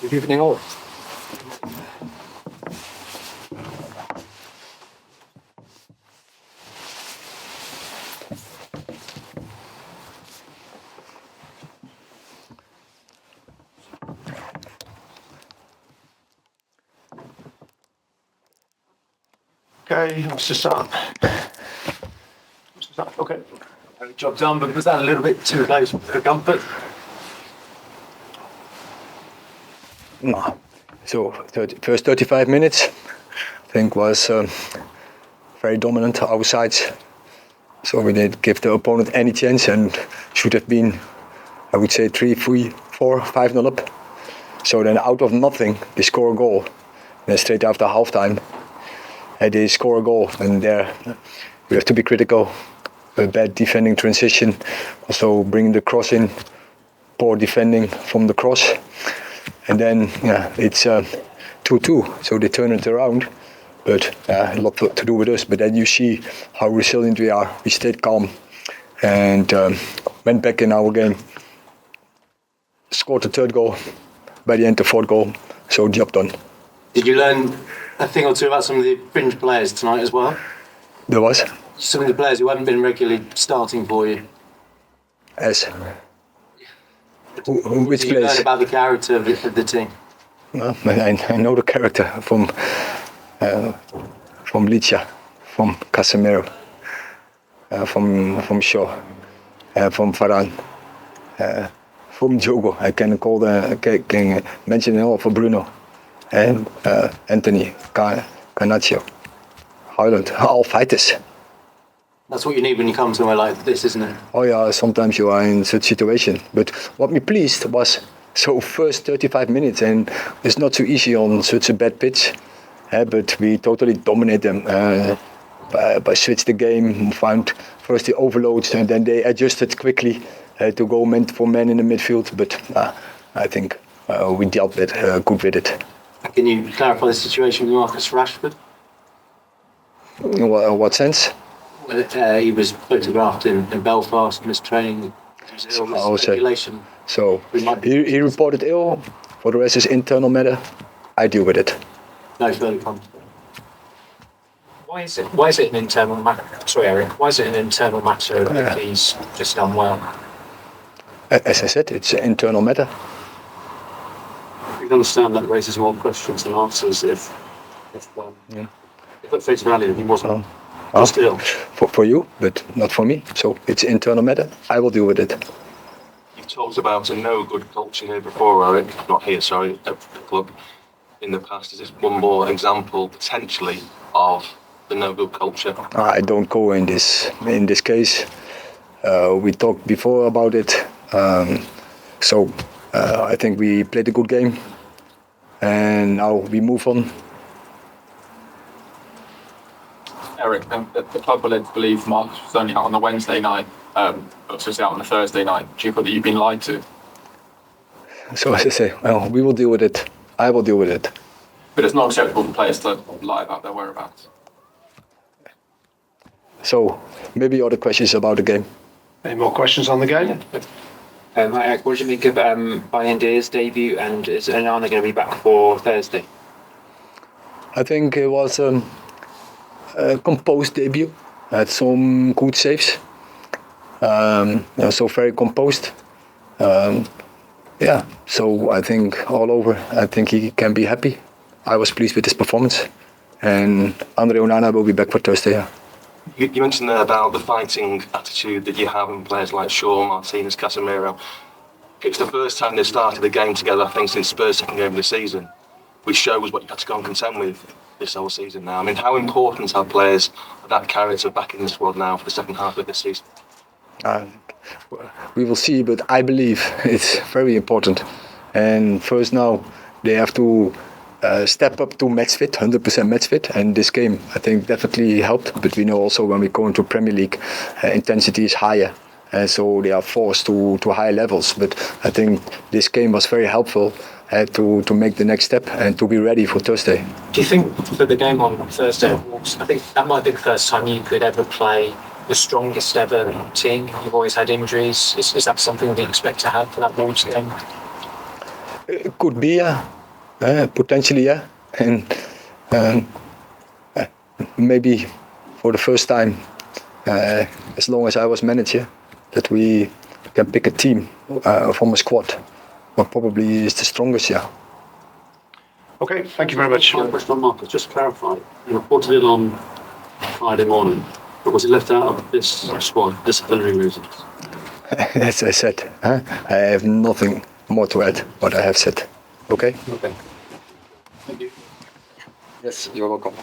Good evening all. Okay, let's just start. Okay. Job done, but was that a little bit too close for comfort? No. So first 35 minutes, I think, was very dominant outside. So we didn't give the opponent any chance and should have been, I would say, 3-4, 5-0 up. So then out of nothing, they score a goal. Then straight after halftime, they score a goal. And there we have to be critical. A bad defending transition, also bringing the cross in, poor defending from the cross. And then it's 2-2, so they turn it around. But a lot to do with us. But then you see how resilient we are. We stayed calm and went back in our game. Scored the third goal. By the end, the fourth goal. So job done. Did you learn a thing or two about some of the fringe players tonight as well? There was. Some of the players who hadn't been regularly starting for you. As. Did Which you learn players? about the character of the team? Well, I know the character from Licha, from Casemiro, from Shaw, from Varane, from Diogo. I can mention it all for Bruno, and Anthony, Garnacho, Haaland, all fighters. That's what you need when you come somewhere like this, isn't it? Oh yeah, sometimes you are in such situation. But what me pleased was, so first 35 minutes, and it's not so easy on such a bad pitch. But we totally dominate them by switch the game, found first the overloads, and then they adjusted quickly to go man for man in the midfield. But I think we dealt with good with it. Can you clarify the situation with Marcus Rashford? In what sense? He was photographed in Belfast, missed training. Speculation. So he reported ill. For the rest is internal matter. I deal with it. No further comment. Why is it an internal matter? Sorry, Erik. Why is it an internal matter if he's just unwell? As I said, it's an internal matter. You can understand that raises more questions than answers if at face value he wasn't just ill. For you, but not for me. So it's internal matter. I will deal with it. You've talked about a no good culture here before, Erik. Not here, sorry, at the club. In the past, is this one more example potentially of the no good culture? I don't go in this case. We talked before about it. So I think we played a good game, and now we move on. Erik, the club will believe Marcus was only out on the Wednesday night, but was out on the Thursday night. Do you feel that you've been lied to? So as I say, well, we will deal with it. I will deal with it. But it's not acceptable for players to lie about their whereabouts. So maybe other questions about the game. Any more questions on the game? Hi, Erik. What do you think of Bayindir's debut, and is Onana going to be back for Thursday? I think it was a composed debut. Had some good saves. So very composed. So I think all over, I think he can be happy. I was pleased with his performance. And Andre Onana will be back for Thursday. Yeah. You mentioned there about the fighting attitude that you have in players like Shaw, Martinez, Casemiro. It's the first time they started the game together, I think, since Spurs' second game of the season, which shows what you had to go and contend with this whole season now. I mean, how important are players of that character back in the squad now for the second half of this season? We will see, but I believe it's very important. And first now, they have to step up to match fit, 100% match fit. And this game, I think, definitely helped. But we know also when we go into Premier League, intensity is higher. So they are forced to higher levels. But I think this game was very helpful to make the next step and to be ready for Thursday. Do you think for the game on Thursday, I think that might be the first time you could ever play the strongest ever team? You've always had injuries. Is that something that you expect to have for that Wolves game? It could be, yeah. Potentially, yeah. And maybe for the first time, as long as I was manager, that we can pick a team from a squad. What probably is the strongest, yeah. Okay, thank you very much. Final question on Marcus, just to clarify. You reported it on Friday morning, but was he left out of this squad, disciplinary reasons? As I said, I have nothing more to add what I have said. Okay? Okay. Thank you. Yes, you're welcome.